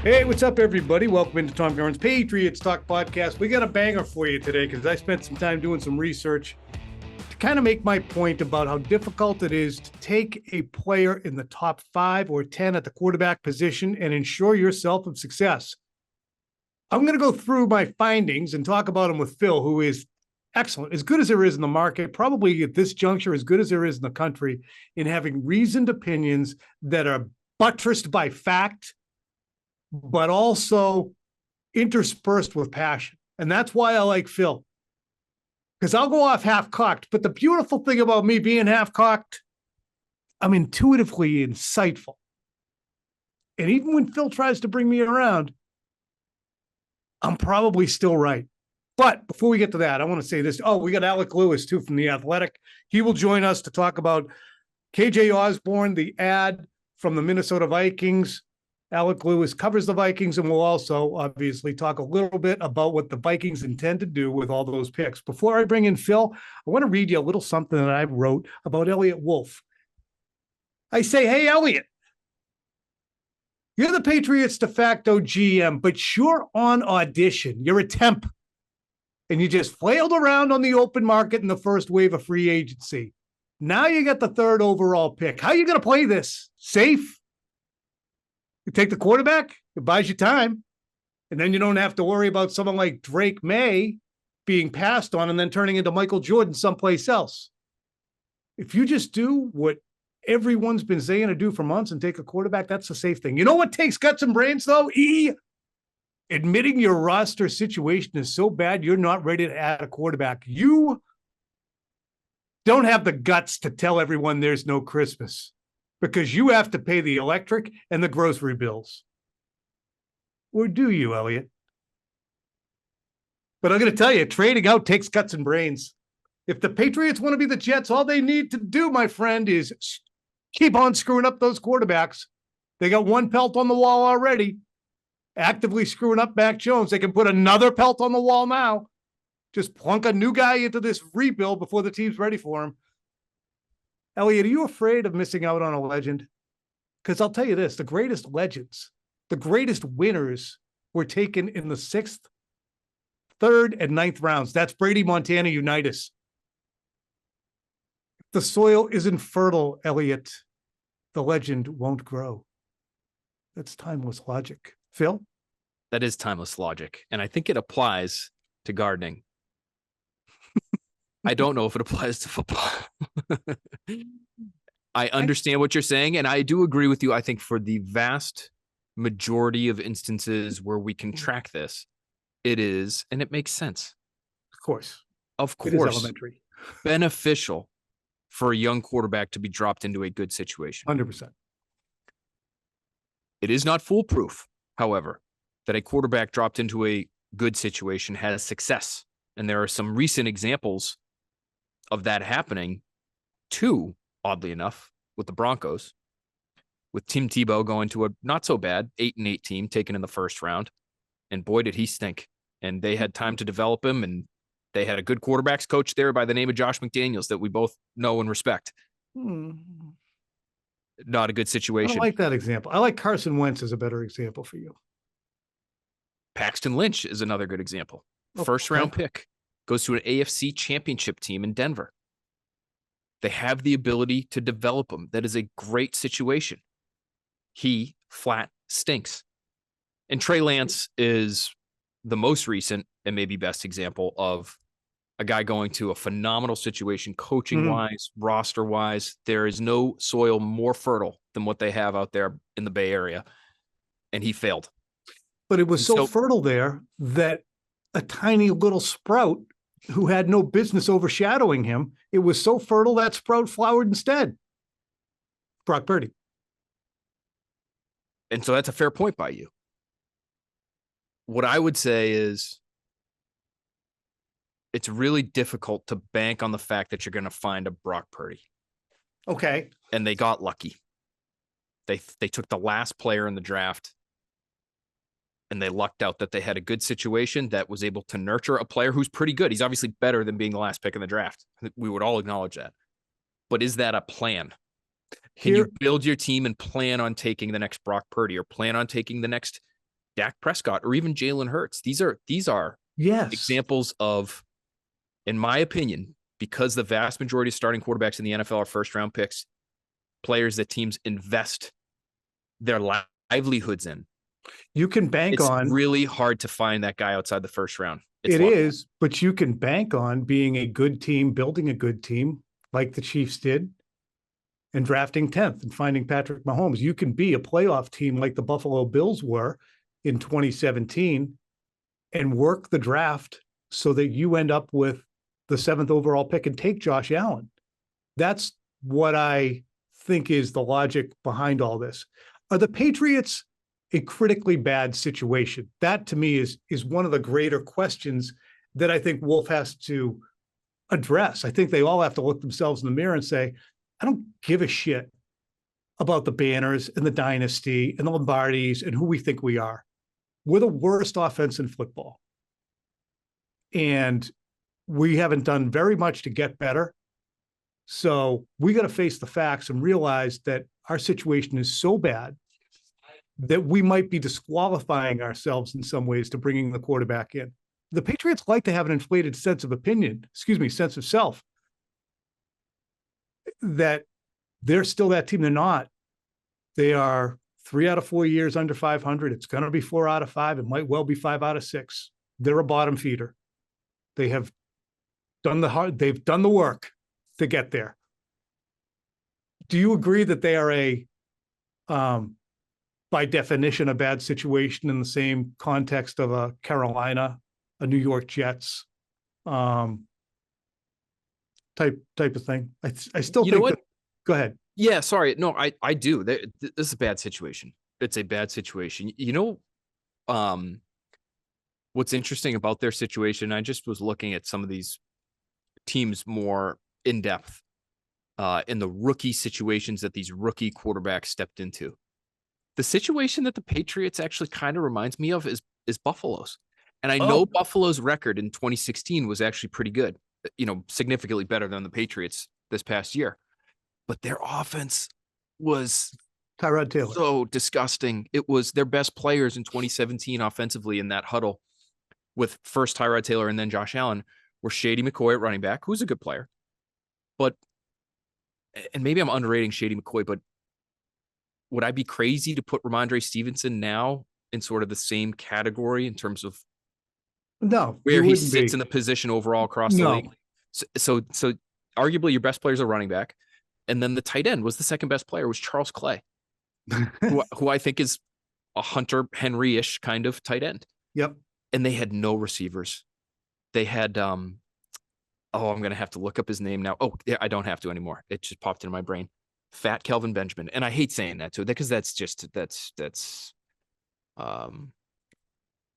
Hey, what's up, everybody? Welcome into Tom Curran's Patriots Talk podcast. We got a banger for you today because I spent some time doing some research to kind of make my point about how difficult it is to take a player in the top 5 or 10 at the quarterback position and ensure yourself of success. I'm going to go through my findings and talk about them with Phil, who is excellent, as good as there is in the market, probably at this juncture, as good as there is in the country, in having reasoned opinions that are buttressed by fact, but also interspersed with passion. And that's why I like Phil, because I'll go off half-cocked. But the beautiful thing about me being half-cocked, I'm intuitively insightful. And even when Phil tries to bring me around, I'm probably still right. But before we get to that, I want to say this. Oh, we got Alec Lewis, too, from The Athletic. He will join us to talk about KJ Osborn, the ad from the Minnesota Vikings. Alec Lewis covers the Vikings, and we'll also obviously talk a little bit about what the Vikings intend to do with all those picks. Before I bring in Phil, I want to read you a little something that I wrote about Eliot Wolf. I say, hey, Eliot, you're the Patriots de facto GM, but you're on audition. You're a temp, and you just flailed around on the open market in the first wave of free agency. Now you got the 3rd overall pick. How are you going to play this? Safe? You take the quarterback, it buys you time. And then you don't have to worry about someone like Drake May being passed on and then turning into Michael Jordan someplace else. If you just do what everyone's been saying to do for months and take a quarterback, that's the safe thing. You know what takes guts and brains, though? Admitting your roster situation is so bad you're not ready to add a quarterback. You don't have the guts to tell everyone there's no Christmas, because you have to pay the electric and the grocery bills. Or do you, Eliot? But I'm going to tell you, trading out takes guts and brains. If the Patriots want to be the Jets, all they need to do, my friend, is keep on screwing up those quarterbacks. They got one pelt on the wall already, actively screwing up Mac Jones. They can put another pelt on the wall now. Just plunk a new guy into this rebuild before the team's ready for him. Eliot, are you afraid of missing out on a legend? Because I'll tell you this, the greatest legends, the greatest winners were taken in the 6th, 3rd, and 9th rounds. That's Brady Montana Unitas. If the soil isn't fertile, Eliot, the legend won't grow. That's timeless logic. Phil? That is timeless logic. And I think it applies to gardening. I don't know if it applies to football. I understand what you're saying, and I do agree with you. I think for the vast majority of instances where we can track this, it is, and it makes sense. Of course, it is elementary. Beneficial for a young quarterback to be dropped into a good situation. 100%. It is not foolproof, however, that a quarterback dropped into a good situation has success. And there are some recent examples of that happening too, oddly enough, with the Broncos, with Tim Tebow going to a not so bad 8-8 team taken in the 1st round. And boy, did he stink. And they had time to develop him, and they had a good quarterbacks coach there by the name of Josh McDaniels that we both know and respect. Not a good situation. I don't like that example. I like Carson Wentz as a better example for you. Paxton Lynch is another good example. First round pick, goes to an AFC championship team in Denver. They have the ability to develop him. That is a great situation. He flat stinks. And Trey Lance is the most recent and maybe best example of a guy going to a phenomenal situation, coaching-wise, roster-wise. There is no soil more fertile than what they have out there in the Bay Area, and he failed. But it was so fertile there that a tiny little sprout who had no business overshadowing him, it was so fertile that sprout flowered instead. Brock Purdy. And so that's a fair point by you. What I would say is it's really difficult to bank on the fact that you're going to find a Brock Purdy. Okay. And they got lucky. They took the last player in the draft, and they lucked out that they had a good situation that was able to nurture a player who's pretty good. He's obviously better than being the last pick in the draft. We would all acknowledge that. But is that a plan? Can you build your team and plan on taking the next Brock Purdy or plan on taking the next Dak Prescott or even Jalen Hurts. These are Yes. examples of, in my opinion, because the vast majority of starting quarterbacks in the NFL are first-round picks, players that teams invest their livelihoods in. You can bank on. It's really hard to find that guy outside the first round. It is, but you can bank on being a good team, building a good team like the Chiefs did, and drafting 10th and finding Patrick Mahomes. You can be a playoff team like the Buffalo Bills were in 2017 and work the draft so that you end up with the 7th overall pick and take Josh Allen. That's what I think is the logic behind all this. Are the Patriots a critically bad situation? That to me is one of the greater questions that I think Wolf has to address. I think they all have to look themselves in the mirror and say, I don't give a shit about the banners and the dynasty and the Lombardis and who we think we are. We're the worst offense in football. And we haven't done very much to get better. So we got to face the facts and realize that our situation is so bad that we might be disqualifying ourselves in some ways to bringing the quarterback in. The Patriots like to have an inflated sense of self, that they're still that team. They're not. They are 3 out of 4 years under 500. It's going to be 4 out of 5. It might well be 5 out of 6. They're a bottom feeder. They have done they've done the work to get there. Do you agree that they are by definition, a bad situation in the same context of a Carolina, a New York Jets type of thing? I still think that, go ahead. Yeah, sorry. No, I do. This is a bad situation. It's a bad situation. What's interesting about their situation, I just was looking at some of these teams more in depth in the rookie situations that these rookie quarterbacks stepped into. The situation that the Patriots actually kind of reminds me of is Buffalo's. And I know Buffalo's record in 2016 was actually pretty good, significantly better than the Patriots this past year. But their offense was Tyrod Taylor. So disgusting. It was their best players in 2017 offensively in that huddle with first Tyrod Taylor and then Josh Allen were Shady McCoy at running back, who's a good player. And maybe I'm underrating Shady McCoy, but would I be crazy to put Ramondre Stevenson now in sort of the same category in terms of where he sits in the position overall across the league? So arguably your best player is a running back. And then the tight end was the second best player, was Charles Clay, who I think is a Hunter Henry-ish kind of tight end. Yep. And they had no receivers. They had, I'm going to have to look up his name now. Oh, yeah, I don't have to anymore. It just popped into my brain. Fat Kelvin Benjamin. And I hate saying that too, because that's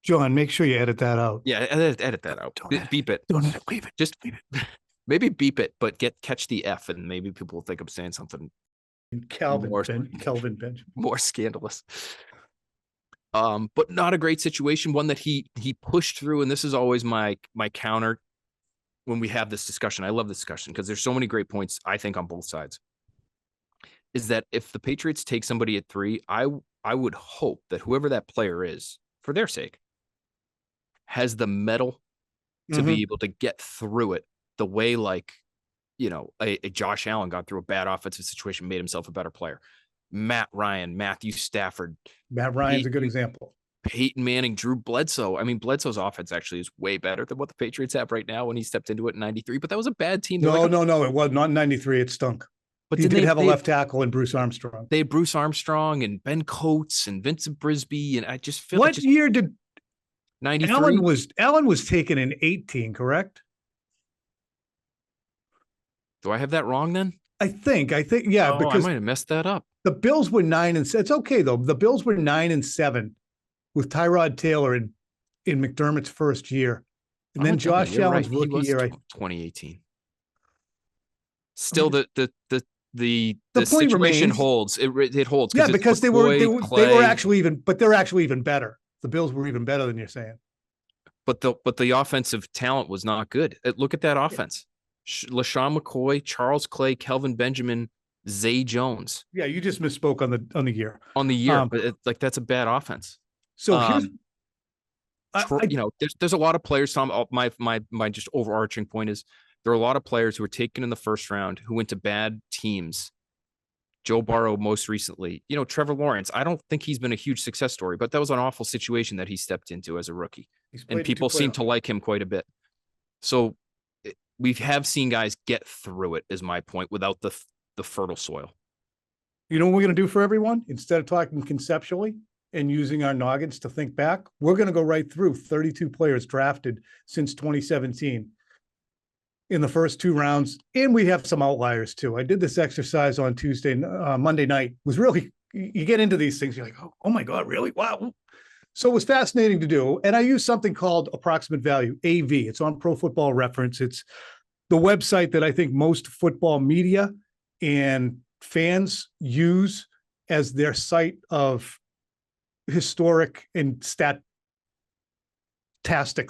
John, make sure you edit that out. Yeah, edit that out. Beep it. Don't edit, leave it. Just leave it. Maybe beep it, but catch the F, and maybe people will think I'm saying something. Kelvin Benjamin. More scandalous. But not a great situation. One that he pushed through, and this is always my counter when we have this discussion. I love this discussion because there's so many great points, I think, on both sides. Is that if the Patriots take somebody at 3, I would hope that whoever that player is, for their sake, has the mettle to be able to get through it the way a Josh Allen got through a bad offensive situation, made himself a better player. Matt Ryan, Matthew Stafford. Matt Ryan's a good example. Peyton Manning, Drew Bledsoe. I mean, Bledsoe's offense actually is way better than what the Patriots have right now when he stepped into it in 93, but that was a bad team. No, it was not 93. It stunk. But he did have a left tackle in Bruce Armstrong. They had Bruce Armstrong and Ben Coates and Vincent Brisby. And I just feel what year did 93? Allen was taken in 18, correct? Do I have that wrong then? I think, yeah, because I might have messed that up. The Bills were 9-7. It's okay though. The Bills were 9-7 with Tyrod Taylor in McDermott's first year, and then Josh Allen's rookie year. 2018. Still, the point situation remains, holds. It holds. Yeah, because they were actually even, but they're actually even better. The Bills were even better than you're saying. But the offensive talent was not good. Look at that offense. LaShawn McCoy, Charles Clay, Kelvin Benjamin, Zay Jones. Yeah, you just misspoke on the year. On the year, but that's a bad offense. So here's, there's a lot of players, Tom. My just overarching point is there are a lot of players who were taken in the first round who went to bad teams. Joe Burrow most recently, Trevor Lawrence. I don't think he's been a huge success story, but that was an awful situation that he stepped into as a rookie. And people seem to like him quite a bit. So we have seen guys get through it, is my point, without the fertile soil. You know what we're going to do for everyone? Instead of talking conceptually and using our noggins to think back, we're going to go right through 32 players drafted since 2017 in the first 2 rounds. And we have some outliers too. I did this exercise on Monday night. It was really, you get into these things, you're like, oh my God, really? Wow. So it was fascinating to do. And I use something called approximate value, AV. It's on Pro Football Reference. It's the website that I think most football media and fans use as their site of historic and statistic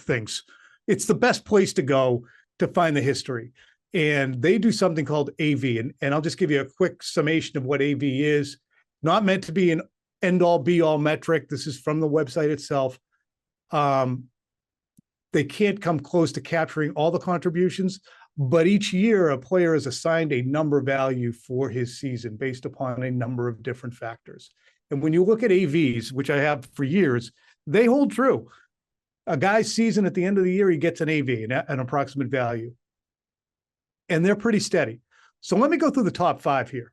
things. It's the best place to go to find the history. And they do something called AV. And I'll just give you a quick summation of what AV is. Not meant to be an end-all be-all metric. This is from the website itself. They can't come close to capturing all the contributions, but each year a player is assigned a number value for his season based upon a number of different factors. And when you look at AVs, which I have for years, they hold true. A guy's season at the end of the year, he gets an AV, an approximate value. And they're pretty steady. So let me go through the top 5 here.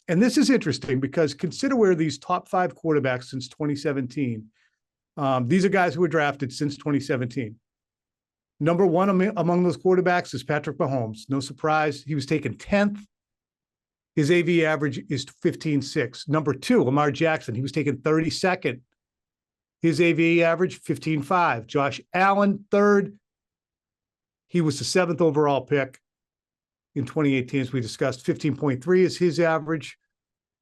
And this is interesting because consider where these top 5 quarterbacks since 2017. These are guys who were drafted since 2017. Number 1 among those quarterbacks is Patrick Mahomes. No surprise. He was taken 10th. His AV average is 15.6. Number 2, Lamar Jackson. He was taken 32nd. His AV average, 15.5. Josh Allen, 3rd. He was the 7th overall pick in 2018, as we discussed. 15.3 is his average.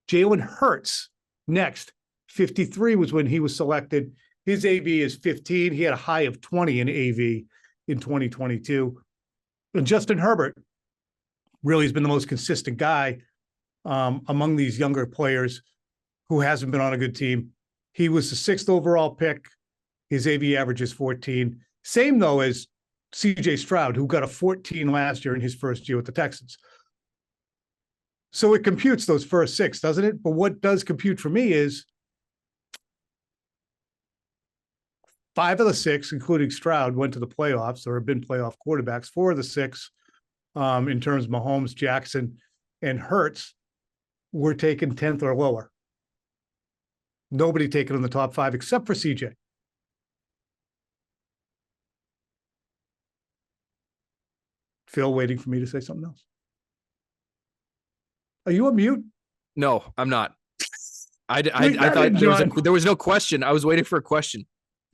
Jalen Hurts, next. 53 was when he was selected. His AV is 15. He had a high of 20 in AV in 2022. And Justin Herbert really has been the most consistent guy among these younger players who hasn't been on a good team. He was the 6th overall pick. His AV average is 14. Same, though, as CJ Stroud, who got a 14 last year in his first year with the Texans. So it computes those first 6, doesn't it? But what does compute for me is 5 of the 6, including Stroud, went to the playoffs or have been playoff quarterbacks. 4 of the 6, in terms of Mahomes, Jackson, and Hurts, were taken 10th or lower. Nobody taken in the top 5 except for CJ. Phil waiting for me to say something else. Are you on mute? No, I'm not. I thought there was no question. I was waiting for a question.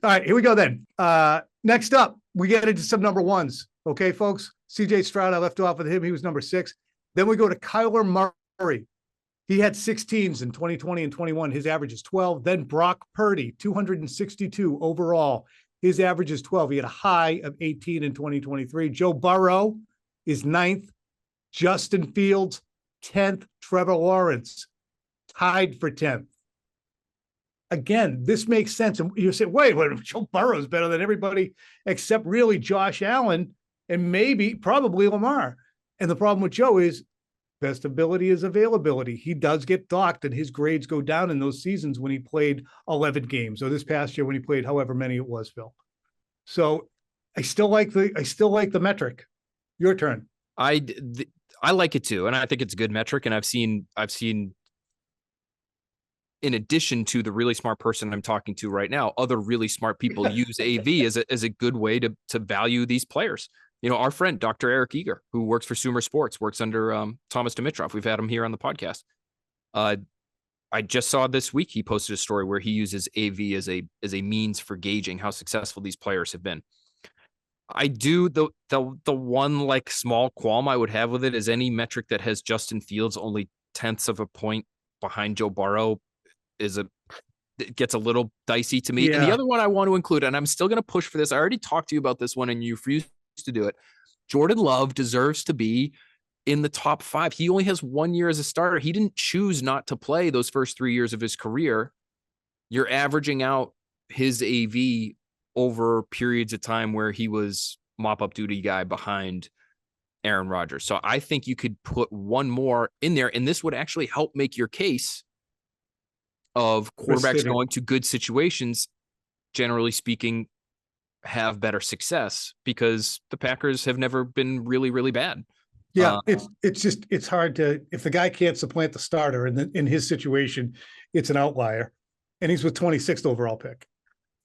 All right, here we go then. Next up, we get into some number 1s. Okay, folks? CJ Stroud, I left off with him. He was number 6. Then we go to Kyler Murray. He had 16s in 2020 and 21. His average is 12. Then Brock Purdy, 262 overall. His average is 12. He had a high of 18 in 2023. Joe Burrow is 9th. Justin Fields, 10th. Trevor Lawrence, tied for 10th. Again, this makes sense. And you say, wait, Joe Burrow is better than everybody except really Josh Allen and probably Lamar. And the problem with Joe is best ability is availability. He does get docked and his grades go down in those seasons when he played 11 games or this past year when he played however many it was, Phil. So I still like the metric. Your turn. I like it too. And I think it's a good metric. And I've seen in addition to the really smart person I'm talking to right now, other really smart people use AV as a good way to value these players. Our friend, Dr. Eric Eager, who works for Sumer Sports, works under Thomas Dimitrov. We've had him here on the podcast. I just saw this week, he posted a story where he uses AV as a means for gauging how successful these players have been. I do the one small qualm I would have with it is any metric that has Justin Fields only 10ths of a point behind Joe Burrow it gets a little dicey to me. Yeah. And the other one I want to include, and I'm still going to push for this. I already talked to you about this one and you refused to do it. Jordan Love deserves to be in the top 5. He only has 1 year as a starter. He didn't choose not to play those first 3 years of his career. You're averaging out his AV over periods of time where he was mop-up duty guy behind Aaron Rodgers. So I think you could put one more in there, and this would actually help make your case of quarterbacks going to good situations, generally speaking, have better success, because the Packers have never been really, really bad. Yeah, it's hard to, if the guy can't supplant the starter, and in his situation, it's an outlier, and he's with 26th overall pick.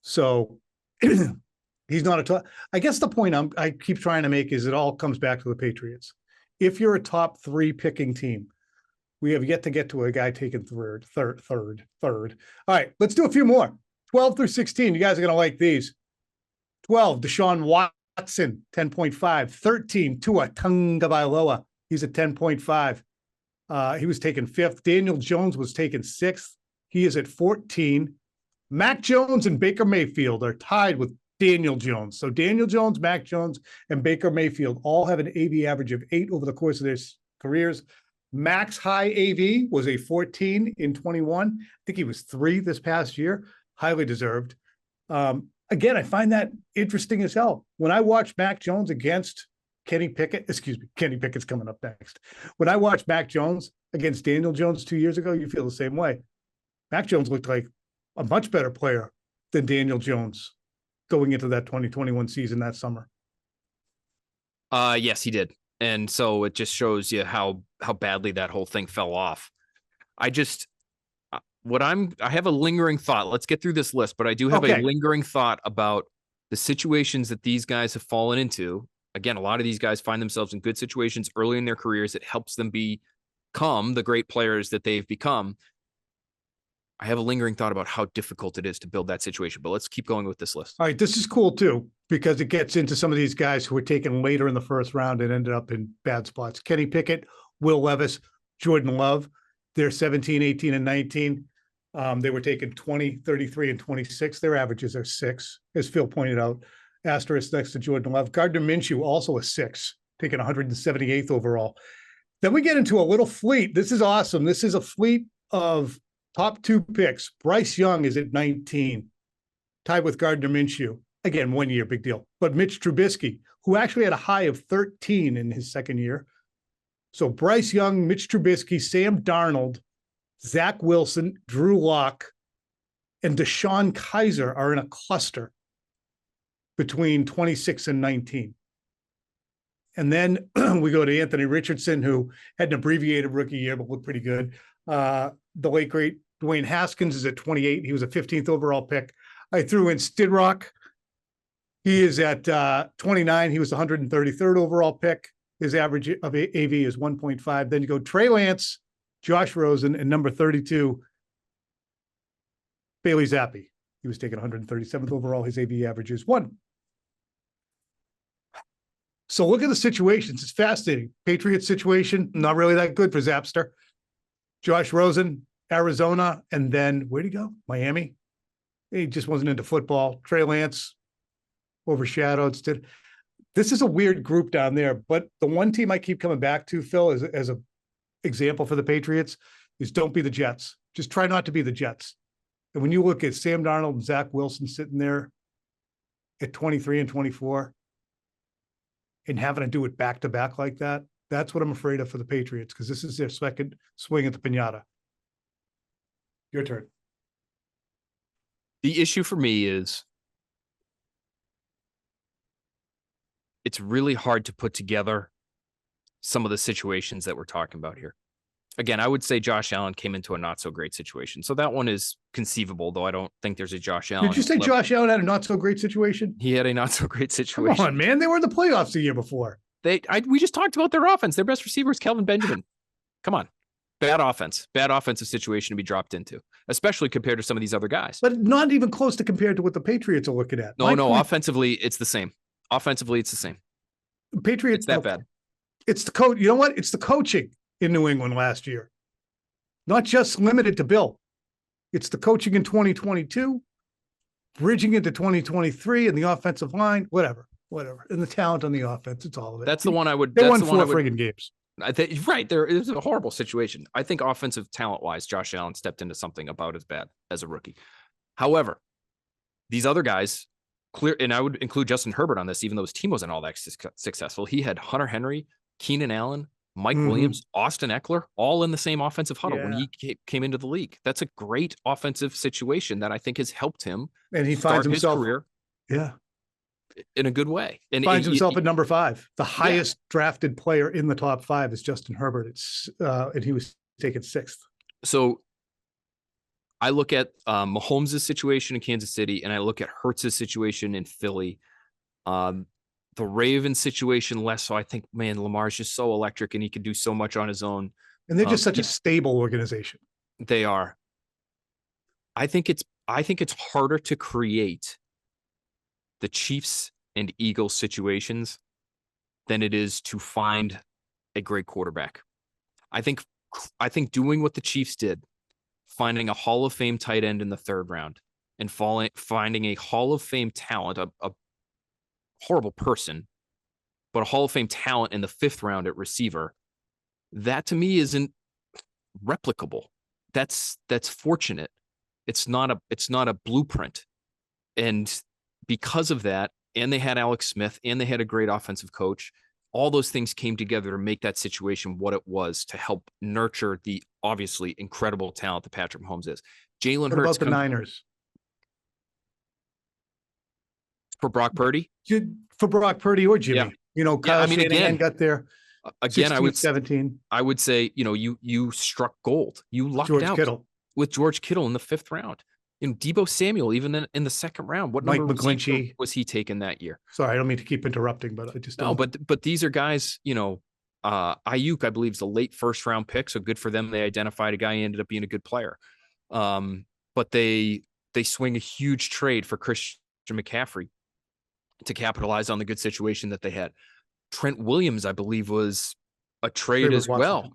So he's not a top. I guess the point I keep trying to make is it all comes back to the Patriots. If you're a top 3 picking team, we have yet to get to a guy taking third. All right, let's do a few more. 12 through 16. You guys are going to like these. 12, Deshaun Watson, 10.5. 13, Tua Tagovailoa. He's at 10.5. He was taken 5th. Daniel Jones was taken 6th. He is at 14. Mac Jones and Baker Mayfield are tied with Daniel Jones. So Daniel Jones, Mac Jones, and Baker Mayfield all have an AV average of 8 over the course of their careers. Mac's high AV was a 14 in 21. I think he was 3 this past year. Highly deserved. Again, I find that interesting as hell. When I watch Mac Jones against Kenny Pickett's coming up next. When I watch Mac Jones against Daniel Jones 2 years ago, you feel the same way. Mac Jones looked like a much better player than Daniel Jones going into that 2021 season that summer. Yes, he did. And so it just shows you how badly that whole thing fell off. I have a lingering thought. Let's get through this list, but I do have a lingering thought about the situations that these guys have fallen into. Again, a lot of these guys find themselves in good situations early in their careers. It helps them become the great players that they've become. I have a lingering thought about how difficult it is to build that situation, but let's keep going with this list. All right, this is cool too, because it gets into some of these guys who were taken later in the first round and ended up in bad spots. Kenny Pickett, Will Levis, Jordan Love, they're 17, 18, and 19. They were taken 20, 33, and 26. Their averages are 6, as Phil pointed out. Asterisk next to Jordan Love. Gardner Minshew, also a 6, taken 178th overall. Then we get into a little fleet. This is awesome. This is a fleet of top 2 picks. Bryce Young is at 19, tied with Gardner Minshew. Again, 1 year, big deal. But Mitch Trubisky, who actually had a high of 13 in his second year. So Bryce Young, Mitch Trubisky, Sam Darnold, Zach Wilson, Drew Lock, and Deshaun Kaiser are in a cluster between 26 and 19. And then we go to Anthony Richardson, who had an abbreviated rookie year, but looked pretty good. The late, great Dwayne Haskins is at 28. He was a 15th overall pick. I threw in Stidrock. He is at 29. He was 133rd overall pick. His average of AV is 1.5. Then you go Trey Lance, Josh Rosen, and number 32, Bailey Zappi. He was taken 137th overall. His AV average is 1. So look at the situations. It's fascinating. Patriots situation, not really that good for Zapster. Josh Rosen, Arizona, and then where'd he go? Miami. He just wasn't into football. Trey Lance, overshadowed. This is a weird group down there, but the one team I keep coming back to, Phil, as a example for the Patriots is don't be the Jets. Just try not to be the Jets. And when you look at Sam Darnold and Zach Wilson sitting there at 23 and 24 and having to do it back to back like that, that's what I'm afraid of for the Patriots, because this is their second swing at the piñata. Your turn. The issue for me is it's really hard to put together some of the situations that we're talking about here. Again, I would say Josh Allen came into a not so great situation. So that one is conceivable, though I don't think there's a Josh Allen. Did you say Josh Allen had a not so great situation? He had a not so great situation. Come on, man. They were in the playoffs the year before. We just talked about their offense. Their best receiver is Kelvin Benjamin. Come on. Bad offensive situation to be dropped into, especially compared to some of these other guys. But not even close to compared to what the Patriots are looking at. No, offensively, it's the same. Offensively, it's the same. Patriots, it's that bad. It's the coach. You know what? It's the coaching in New England last year. Not just limited to Bill. It's the coaching in 2022, bridging into 2023, and the offensive line, whatever. And the talent on the offense, it's all of it. That's the one I would. They won 4 friggin' games. I think right there is a horrible situation. I think offensive talent wise, Josh Allen stepped into something about as bad as a rookie. However, These other guys, clear, and I would include Justin Herbert on this, even though his team wasn't all that successful. He had Hunter Henry, Keenan Allen, Mike Williams, Austin Eckler, all in the same offensive huddle when he came into the league. That's a great offensive situation that I think has helped him and he finds himself his career in a good way. And finds himself at number 5. The highest drafted player in the top 5 is Justin Herbert. And he was taken 6th. So I look at Mahomes' situation in Kansas City, and I look at Hurts' situation in Philly. The Ravens situation less so. I think, man, Lamar's just so electric and he can do so much on his own. And they're just such a stable organization. They are. I think it's harder to create the Chiefs and Eagles situations than it is to find a great quarterback. I think doing what the Chiefs did, finding a Hall of Fame tight end in the 3rd round and finding a Hall of Fame talent, a horrible person, but a Hall of Fame talent in the 5th round at receiver, that to me isn't replicable. That's fortunate. It's not a blueprint. And because of that, and they had Alex Smith and they had a great offensive coach, all those things came together to make that situation what it was, to help nurture the obviously incredible talent that Patrick Mahomes is. Jalen Hurts. What about the Niners? For Brock Purdy? For Brock Purdy or Jimmy. Kyle Shanahan got there. Again, 17. I would say, you struck gold. You lucked out with George Kittle in the 5th round. Debo Samuel, even in the 2nd round. What Mike number McGlinchey was he taken that year? Sorry, I don't mean to keep interrupting, but I just don't. No, but these are guys, Ayuk, I believe, is a late 1st round pick, so good for them. They identified a guy who ended up being a good player. But they swing a huge trade for Christian McCaffrey to capitalize on the good situation that they had. Trent Williams, I believe, was a trade as well.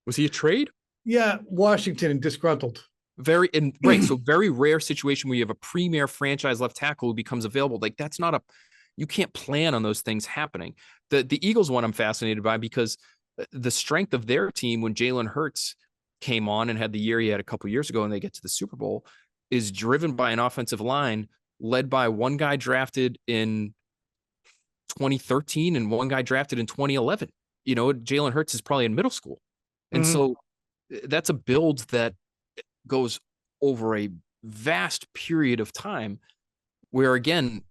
Was he a trade? Yeah, Washington and disgruntled. So very rare situation where you have a premier franchise left tackle who becomes available. Like you can't plan on those things happening. The Eagles one I'm fascinated by because the strength of their team when Jalen Hurts came on and had the year he had a couple years ago and they get to the Super Bowl is driven by an offensive line led by one guy drafted in 2013 and one guy drafted in 2011. Jalen Hurts is probably in middle school. And so that's a build that goes over a vast period of time where, again,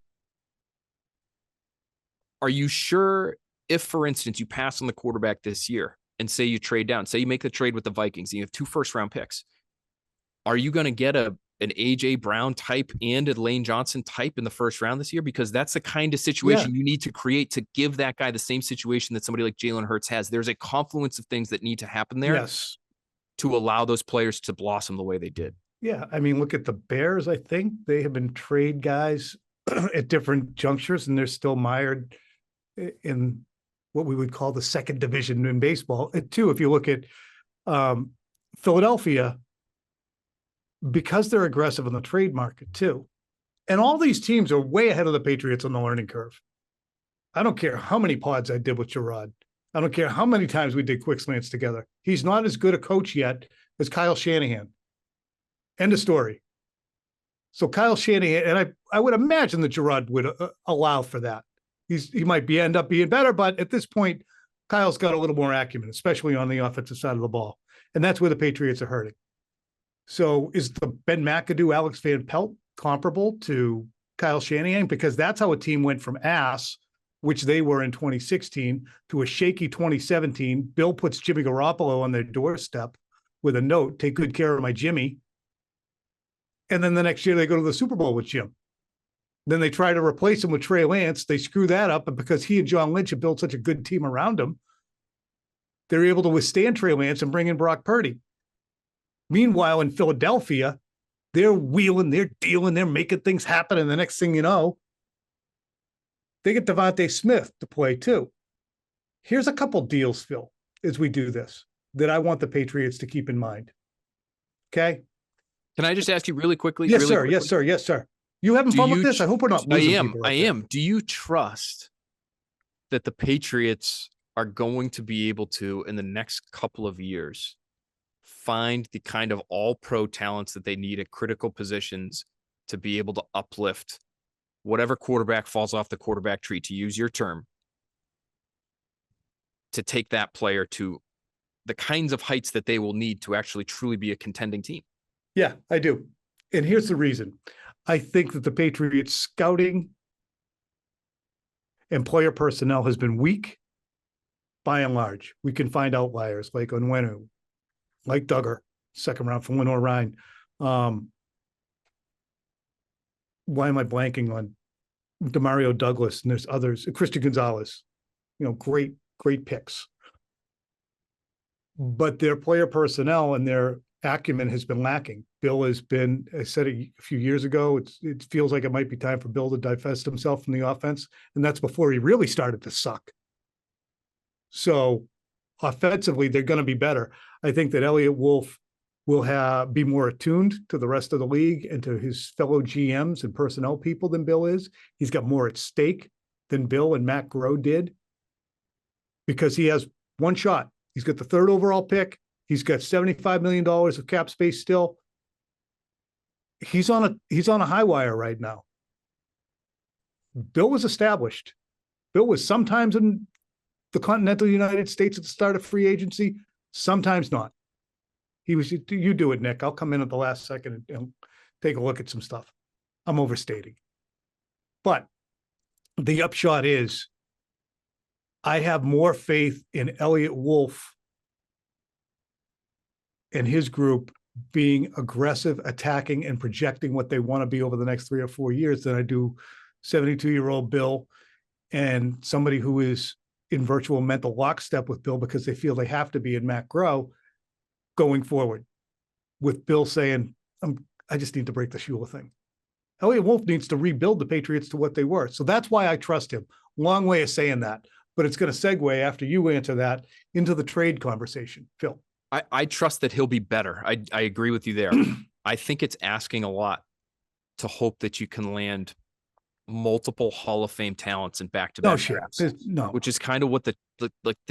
are you sure if, for instance, you pass on the quarterback this year and say you trade down, say you make the trade with the Vikings and you have 2 first-round picks, are you going to get an A.J. Brown type and a Lane Johnson type in the 1st round this year? Because that's the kind of situation you need to create to give that guy the same situation that somebody like Jalen Hurts has. There's a confluence of things that need to happen there to allow those players to blossom the way they did. Yeah, I mean, look at the Bears. I think they have been trade guys at different junctures, and they're still mired in what we would call the 2nd division in baseball. Too, if you look at Philadelphia, because they're aggressive in the trade market too. And all these teams are way ahead of the Patriots on the learning curve. I don't care how many pods I did with Gerard. I don't care how many times we did quick slants together. He's not as good a coach yet as Kyle Shanahan. End of story. So Kyle Shanahan, and I would imagine that Gerard would allow for that. He might end up being better, but at this point, Kyle's got a little more acumen, especially on the offensive side of the ball. And that's where the Patriots are hurting. So is the Ben McAdoo, Alex Van Pelt comparable to Kyle Shanahan? Because that's how a team went from ass, which they were in 2016, to a shaky 2017. Bill puts Jimmy Garoppolo on their doorstep with a note, take good care of my Jimmy. And then the next year they go to the Super Bowl with Jim. Then they try to replace him with Trey Lance. They screw that up, and because he and John Lynch have built such a good team around him, they're able to withstand Trey Lance and bring in Brock Purdy. Meanwhile, in Philadelphia, they're wheeling, they're dealing, they're making things happen. And the next thing you know, they get Devontae Smith to play too. Here's a couple deals, Phil, as we do this, that I want the Patriots to keep in mind. Okay? Can I just ask you really quickly? Yes, sir. Yes, sir. Yes, sir. You having fun with this? I hope we're not losing people. I am. Do you trust that the Patriots are going to be able to, in the next couple of years, find the kind of all-pro talents that they need at critical positions to be able to uplift whatever quarterback falls off the quarterback tree, to use your term, to take that player to the kinds of heights that they will need to actually truly be a contending team. Yeah, I do. And here's the reason. I think that the Patriots scouting and player personnel has been weak by and large. We can find outliers like Onwenu, like Duggar, second round from Lenore Ryan. Why am I blanking on Demario Douglas? And there's others, Christian Gonzalez, great picks. But their player personnel and their acumen has been lacking. Bill has been, I said it a few years ago, it feels like it might be time for Bill to divest himself from the offense. And that's before he really started to suck. So offensively, they're going to be better. I think that Eliot Wolf will be more attuned to the rest of the league and to his fellow GMs and personnel people than Bill is. He's got more at stake than Bill and Matt Groh did, because he has one shot. He's got the third overall pick. He's got $75 million of cap space still. He's on a high wire right now. Bill was established. Bill was sometimes in the continental United States at the start of free agency, sometimes not. You do it, Nick. I'll come in at the last second and take a look at some stuff. I'm overstating. But the upshot is, I have more faith in Eliot Wolf and his group being aggressive, attacking, and projecting what they want to be over the next 3 or 4 years than I do 72-year-old Bill and somebody who is in virtual mental lockstep with Bill because they feel they have to be in Matt Groh going forward, with Bill saying, I just need to break the Shula thing. Eliot Wolf needs to rebuild the Patriots to what they were. So that's why I trust him. Long way of saying that, but it's going to segue after you answer that into the trade conversation. Phil. I trust that he'll be better. I agree with you there. I think it's asking a lot to hope that you can land multiple Hall of Fame talents in back-to-back drafts, which is kind of what the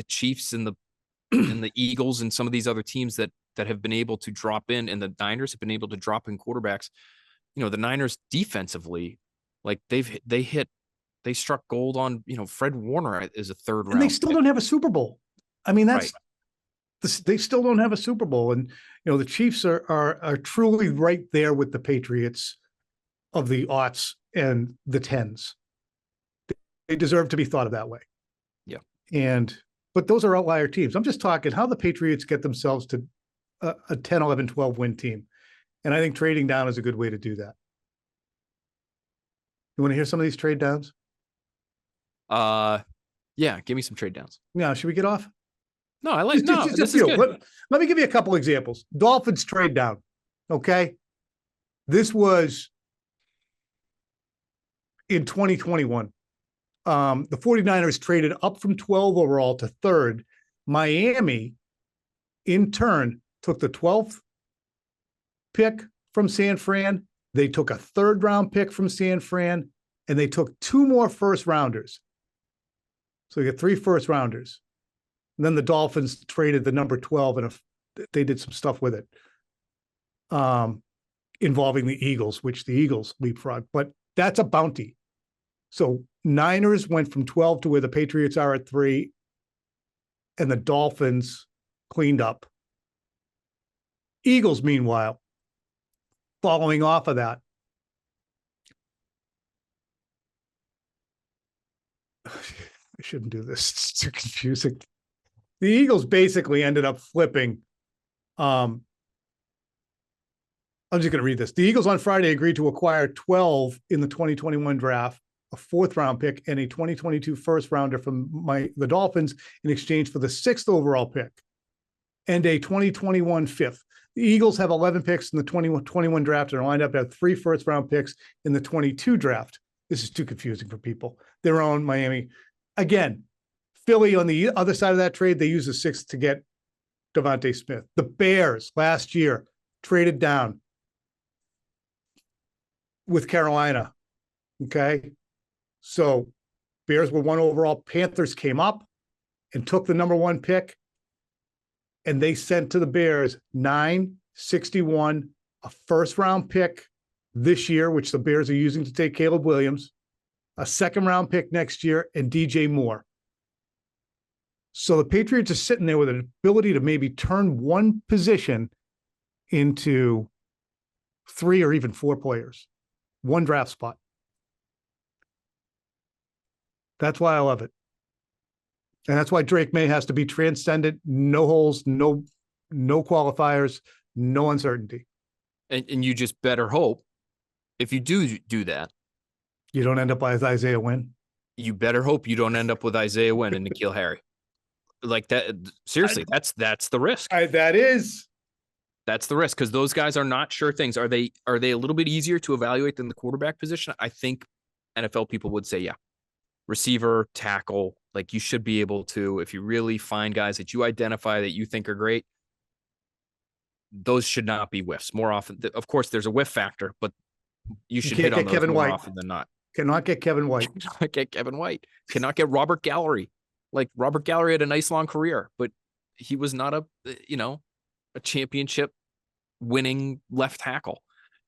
Chiefs and the Eagles and some of these other teams that have been able to drop in, and the Niners have been able to drop in quarterbacks. The Niners defensively, like they struck gold on, Fred Warner as a third round. And they still don't have a Super Bowl. I mean, that's right. They still don't have a Super Bowl. And, the Chiefs are truly right there with the Patriots of the aughts and the tens. They deserve to be thought of that way. Yeah. But those are outlier teams. I'm just talking how the Patriots get themselves to a 10, 11, 12 win team. And I think trading down is a good way to do that. You want to hear some of these trade downs? Yeah, give me some trade downs. Yeah, should we get off? No, I like this is good. Let me give you a couple examples. Dolphins trade down. Okay. This was in 2021. The 49ers traded up from 12 overall to 3rd. Miami, in turn, took the 12th pick from San Fran. They took a 3rd round pick from San Fran, and they took 2 more first rounders. So you get 3 first rounders. And then the Dolphins traded the number 12, and they did some stuff with it involving the Eagles, which the Eagles leapfrog. But that's a bounty. So Niners went from 12 to where the Patriots are at 3, and the Dolphins cleaned up. Eagles, meanwhile, following off of that, I shouldn't do this. It's too confusing. The Eagles basically ended up flipping. I'm just going to read this. The Eagles on Friday agreed to acquire 12 in the 2021 draft, a 4th round pick, and a 2022 first rounder from the Dolphins in exchange for the 6th overall pick and a 2021 5th. The Eagles have 11 picks in the 2021 draft and are lined up to have 3 first round picks in the 22 draft. This is too confusing for people. Their own Miami. Again, Philly on the other side of that trade, they used the 6th to get Devontae Smith. The Bears last year traded down with Carolina. Okay. So Bears were 1 overall. Panthers came up and took the number 1 pick, and they sent to the Bears 9, 61, a first round pick this year, which the Bears are using to take Caleb Williams, a second-round pick next year, and DJ Moore. So the Patriots are sitting there with an ability to maybe turn one position into 3 or even 4 players, one draft spot. That's why I love it. And that's why Drake May has to be transcendent, no holes, no qualifiers, no uncertainty. And you just better hope if you do that, you don't end up with Isaiah Wynn. You better hope you don't end up with Isaiah Wynn and N'Keal Harry. Like that. Seriously, that's the risk. That's the risk, because those guys are not sure things. Are they a little bit easier to evaluate than the quarterback position? I think NFL people would say, yeah. Receiver, tackle, like you should be able to, if you really find guys that you identify that you think are great, those should not be whiffs. More often, of course, there's a whiff factor, but you should hit on those more often than not. Cannot get Kevin White. Cannot get Kevin White. Cannot get Robert Gallery. Like Robert Gallery had a nice long career, but he was not a championship winning left tackle.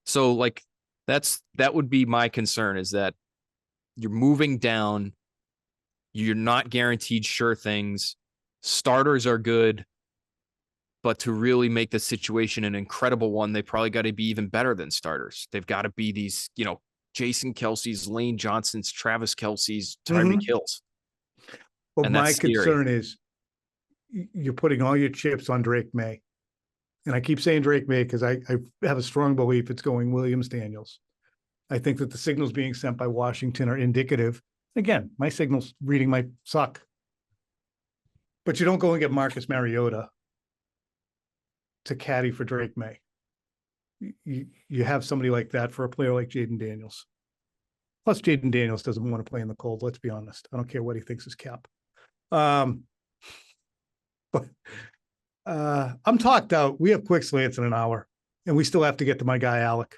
So like that would be my concern, is that you're moving down. You're not guaranteed sure things. Starters are good, but to really make the situation an incredible one, they probably got to be even better than starters. They've got to be these, Jason Kelsey's, Lane Johnson's, Travis Kelsey's, Tyreek Hill's. Well, my concern is you're putting all your chips on Drake May. And I keep saying Drake May because I have a strong belief it's going Williams Daniels. I think that the signals being sent by Washington are indicative. Again, my signals reading might suck. But you don't go and get Marcus Mariota to caddy for Drake May. You have somebody like that for a player like Jaden Daniels. Plus, Jaden Daniels doesn't want to play in the cold. Let's be honest. I don't care what he thinks is cap. But I'm talked out. We have quick slants in an hour, and we still have to get to my guy, Alec,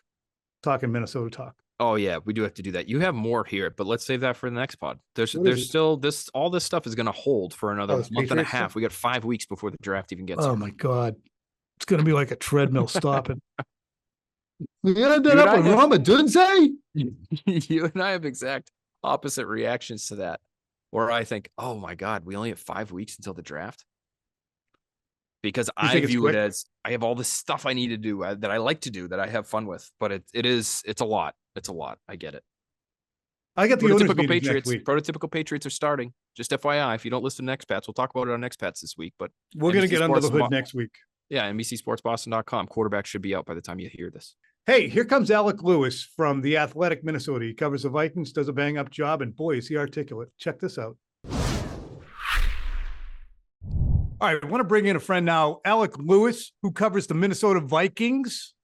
talking Minnesota talk. Oh yeah, we do have to do that. You have more here, but let's save that for the next pod. There's still this, all this stuff is going to hold for another month and a half. Stuff? We got 5 weeks before the draft even gets here. My God. It's going to be like a treadmill stopping. We ended up with Ramadunze? You and I have exact opposite reactions to that, where I think, oh my God, we only have 5 weeks until the draft. Because I view it as I have all this stuff I need to do that I like to do, that I have fun with, but it's a lot. It's a lot. I get it. I get the prototypical Patriots. Prototypical Patriots are starting. Just FYI, if you don't listen to Next Pats, we'll talk about it on Next Pats this week. But we're going to get under the hood next week. Yeah, NBCSportsBoston.com. Quarterback should be out by the time you hear this. Hey, here comes Alec Lewis from The Athletic Minnesota. He covers the Vikings, does a bang-up job, and boy, is he articulate. Check this out. All right, I want to bring in a friend now, Alec Lewis, who covers the Minnesota Vikings,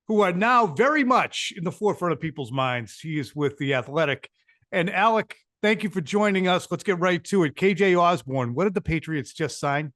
who are now very much in the forefront of people's minds. He is with The Athletic. And Alec, thank you for joining us. Let's get right to it. KJ Osborn, what did the Patriots just sign?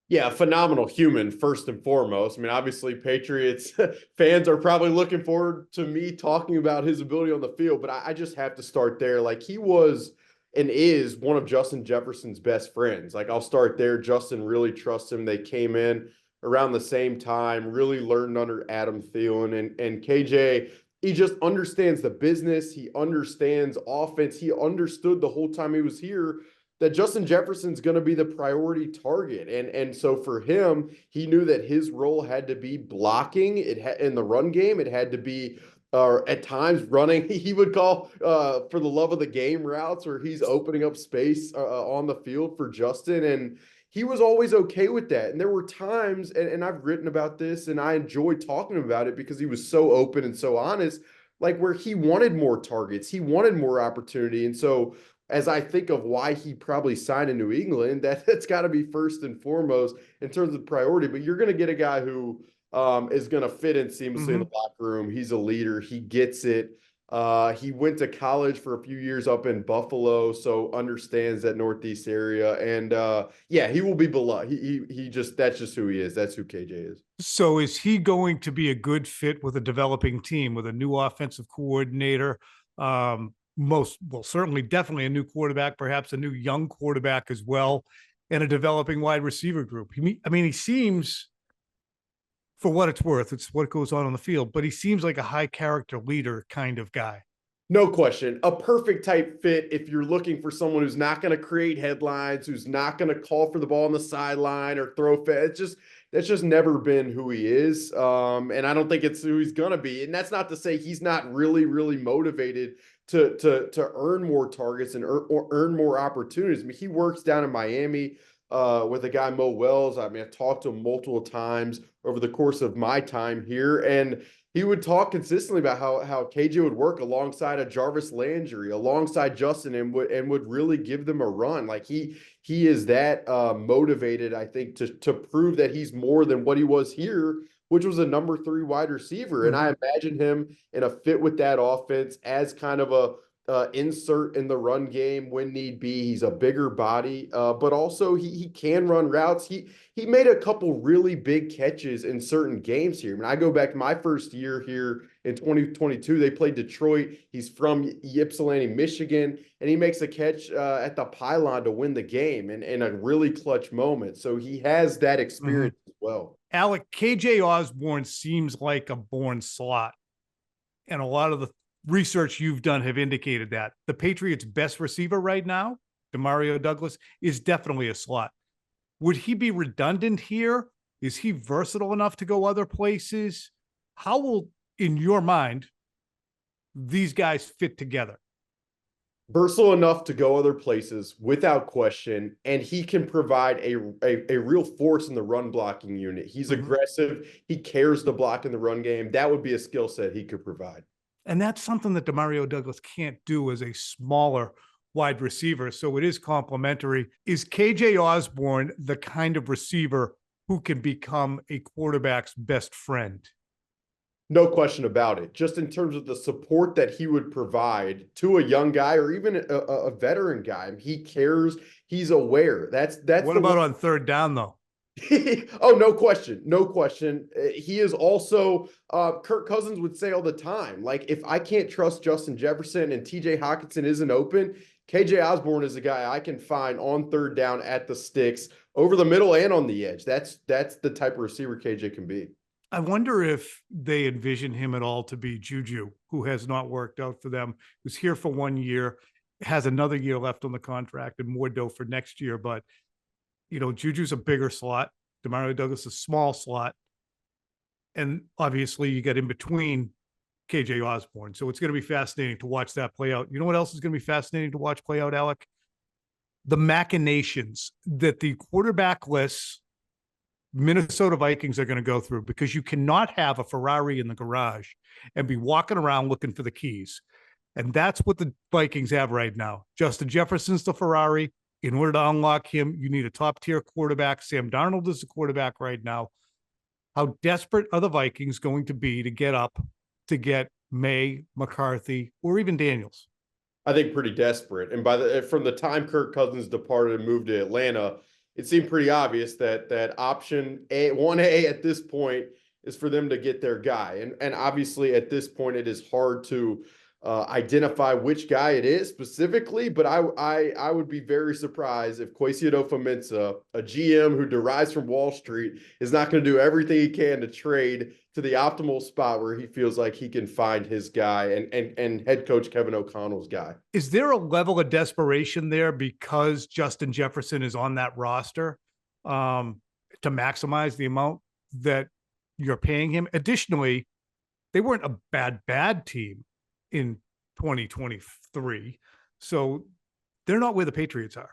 Yeah, phenomenal human, first and foremost. I mean, obviously, Patriots fans are probably looking forward to me talking about his ability on the field, but I just have to start there. Like, he was and is one of Justin Jefferson's best friends. Like, I'll start there. Justin really trusts him. They came in around the same time, really learned under Adam Thielen. And KJ, he just understands the business. He understands offense. He understood the whole time he was here that Justin Jefferson's going to be the priority target. And so for him, he knew that his role had to be blocking. In the run game, it had to be at times running. He would call for the love of the game routes, where he's opening up space on the field for Justin. And he was always okay with that. And there were times, and I've written about this, and I enjoy talking about it because he was so open and so honest, like where he wanted more targets. He wanted more opportunity. And so as I think of why he probably signed in New England, that's got to be first and foremost in terms of priority. But you're going to get a guy who is going to fit in seamlessly in the locker room. He's a leader. He gets it. He went to college for a few years up in Buffalo, so understands that Northeast area. And he will be beloved. That's just who he is. That's who KJ is. So is he going to be a good fit with a developing team, with a new offensive coordinator? Certainly, definitely a new quarterback, perhaps a new young quarterback as well, and a developing wide receiver group. He seems, for what it's worth. It's what goes on the field, but he seems like a high character leader kind of guy. No question. A perfect type fit if you're looking for someone who's not going to create headlines, who's not going to call for the ball on the sideline or throw. That's just never been who he is. And I don't think it's who he's going to be. And that's not to say he's not really, really motivated to earn more targets and earn more opportunities. I mean, he works down in Miami with a guy, Mo Wells. I mean, I've talked to him multiple times over the course of my time here. And he would talk consistently about how KJ would work alongside a Jarvis Landry, alongside Justin, and would really give them a run. Like he is that motivated, I think, to prove that he's more than what he was here, which was a number 3 wide receiver. And I imagine him in a fit with that offense as kind of a insert in the run game when need be. He's a bigger body, but also he can run routes. He made a couple really big catches in certain games here. I mean, I go back to my first year here in 2022. They played Detroit. He's from Ypsilanti, Michigan, and he makes a catch at the pylon to win the game in a really clutch moment. So he has that experience as well. Alec, KJ Osborn seems like a born slot, and a lot of the research you've done have indicated that the Patriots' best receiver right now, Demario Douglas, is definitely a slot. Would he be redundant here? Is he versatile enough to go other places? How will, in your mind, these guys fit together? Versatile enough to go other places without question, and he can provide a real force in the run blocking unit. He's aggressive. He cares to block in the run game. That would be a skill set he could provide. And that's something that Demario Douglas can't do as a smaller wide receiver. So it is complementary. Is KJ Osborn the kind of receiver who can become a quarterback's best friend? No question about it. Just in terms of the support that he would provide to a young guy or even a veteran guy. He cares. He's aware. That's what about on third down, though? Oh, no question. No question. He is also, Kirk Cousins would say all the time, like, if I can't trust Justin Jefferson and TJ Hockenson isn't open, KJ Osborn is a guy I can find on third down at the sticks, over the middle and on the edge. That's the type of receiver KJ can be. I wonder if they envision him at all to be Juju, who has not worked out for them, who's here for 1 year, has another year left on the contract and more dough for next year. But you know, Juju's a bigger slot. Demario Douglas is a small slot. And obviously you get in between KJ Osborn. So it's going to be fascinating to watch that play out. You know what else is going to be fascinating to watch play out, Alec? The machinations that the quarterbackless Minnesota Vikings are going to go through, because you cannot have a Ferrari in the garage and be walking around looking for the keys. And that's what the Vikings have right now. Justin Jefferson's the Ferrari. In order to unlock him, you need a top-tier quarterback. Sam Darnold is the quarterback right now. How desperate are the Vikings going to be to get up to get May, McCarthy, or even Daniels? I think pretty desperate. And from the time Kirk Cousins departed and moved to Atlanta, it seemed pretty obvious that option 1A at this point is for them to get their guy. And obviously at this point it is hard to identify which guy it is specifically, but I would be very surprised if Kwesi Adofo-Mensah, a GM who derives from Wall Street, is not going to do everything he can to trade to the optimal spot where he feels like he can find his guy and head coach Kevin O'Connell's guy. Is there a level of desperation there because Justin Jefferson is on that roster to maximize the amount that you're paying him? Additionally, they weren't a bad team in 2023. So they're not where the Patriots are.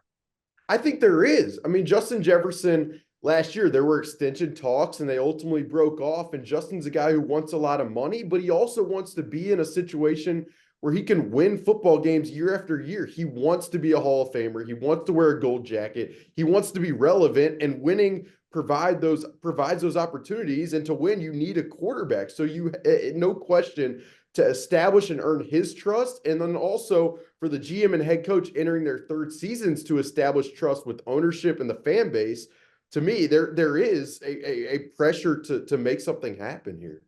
I think there is. I mean, Justin Jefferson, last year, there were extension talks and they ultimately broke off. And Justin's a guy who wants a lot of money, but he also wants to be in a situation where he can win football games year after year. He wants to be a Hall of Famer. He wants to wear a gold jacket. He wants to be relevant, and winning provides those opportunities. And to win, you need a quarterback. So you, no question, to establish and earn his trust, and then also for the GM and head coach entering their third seasons to establish trust with ownership and the fan base. To me, there is a pressure to make something happen here.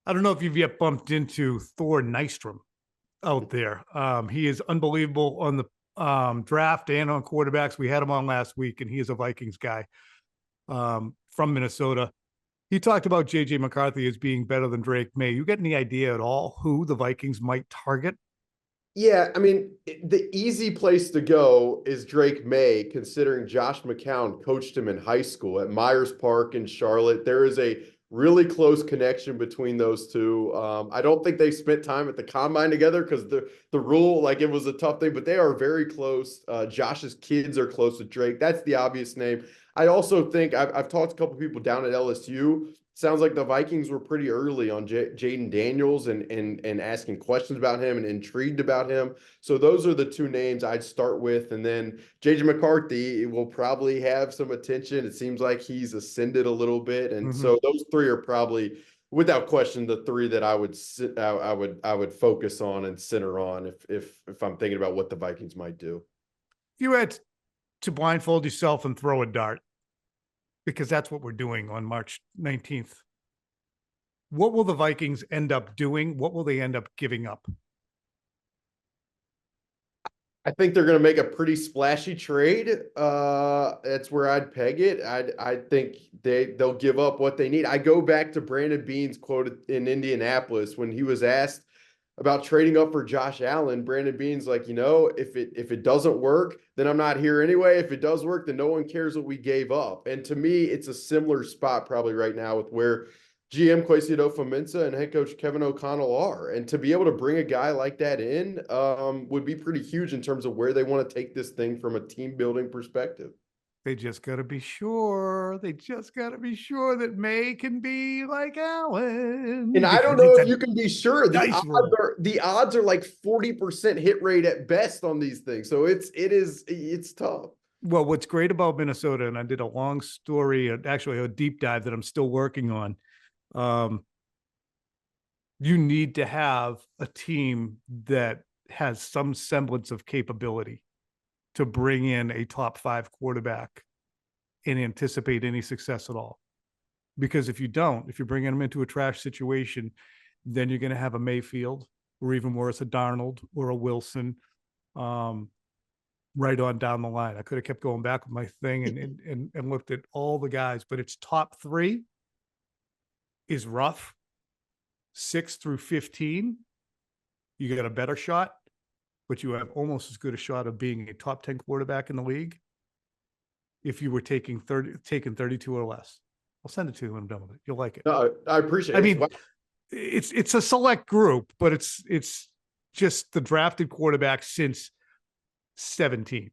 I don't know if you've yet bumped into Thor Nystrom out there. He is unbelievable on the draft and on quarterbacks. We had him on last week, and he is a Vikings guy from Minnesota. You talked about J.J. McCarthy as being better than Drake May. You got any idea at all who the Vikings might target? Yeah, I mean, the easy place to go is Drake May, considering Josh McCown coached him in high school at Myers Park in Charlotte. There is a really close connection between those two. I don't think they spent time at the combine together because the rule, like, it was a tough thing, but they are very close. Josh's kids are close with Drake. That's the obvious name. I also think I've talked to a couple people down at LSU. Sounds like the Vikings were pretty early on Jaden Daniels and asking questions about him and intrigued about him. So those are the two names I'd start with. And then JJ McCarthy will probably have some attention. It seems like he's ascended a little bit. And so those three are probably, without question, the three that I would focus on and center on if I'm thinking about what the Vikings might do. If you had to blindfold yourself and throw a dart, because that's what we're doing on March 19th. What will the Vikings end up doing? What will they end up giving up? I think they're going to make a pretty splashy trade. That's where I'd peg it. I think they'll give up what they need. I go back to Brandon Beane's quote in Indianapolis when he was asked about trading up for Josh Allen. Brandon Beane's like, if it doesn't work, then I'm not here anyway. If it does work, then no one cares what we gave up. And to me, it's a similar spot probably right now with where GM Kwesi Adofo-Mensah and head coach Kevin O'Connell are. And to be able to bring a guy like that in would be pretty huge in terms of where they want to take this thing from a team building perspective. They just got to be sure. They just got to be sure that May can be like Allen. And I don't know if you can be sure. The odds are like 40% hit rate at best on these things. So it's tough. Well, what's great about Minnesota, and I did a long story, actually a deep dive that I'm still working on. You need to have a team that has some semblance of capability to bring in a top 5 quarterback and anticipate any success at all. Because if you don't, if you're bringing them into a trash situation, then you're going to have a Mayfield or even worse, a Darnold or a Wilson right on down the line. I could have kept going back with my thing and looked at all the guys, but it's top 3 is rough. 6 through 15, you got a better shot, but you have almost as good a shot of being a top 10 quarterback in the league if you were taking 32 or less. I'll send it to you when I'm done with it. You'll like it. No, I appreciate it. I mean, it's a select group, but it's just the drafted quarterback since 17.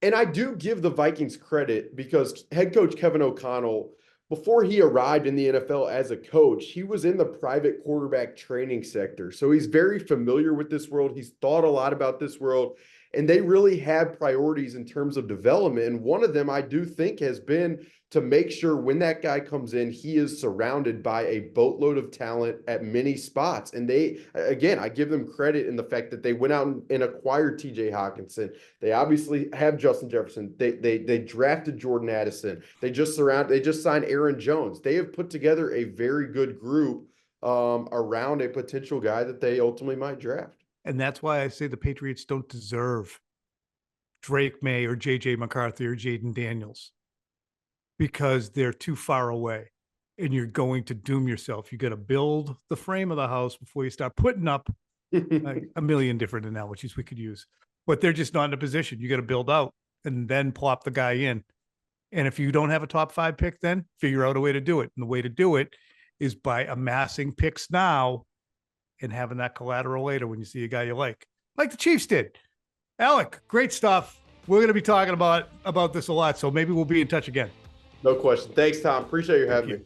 And I do give the Vikings credit because head coach Kevin O'Connell, before he arrived in the NFL as a coach, he was in the private quarterback training sector. So he's very familiar with this world. He's thought a lot about this world, and they really have priorities in terms of development. And one of them I do think has been to make sure when that guy comes in, he is surrounded by a boatload of talent at many spots. And they, again, I give them credit in the fact that they went out and acquired TJ Hawkinson. They obviously have Justin Jefferson. They drafted Jordan Addison. They just signed Aaron Jones. They have put together a very good group around a potential guy that they ultimately might draft. And that's why I say the Patriots don't deserve Drake May or J.J. McCarthy or Jaden Daniels, because they're too far away and you're going to doom yourself. You got to build the frame of the house before you start putting up like a million different analogies we could use, but they're just not in a position. You got to build out and then plop the guy in. And if you don't have a top 5 pick, then figure out a way to do it. And the way to do it is by amassing picks now and having that collateral later when you see a guy you like the Chiefs did. Alec, great stuff. We're going to be talking about this a lot. So maybe we'll be in touch again. No question. Thanks, Tom. Appreciate you having me.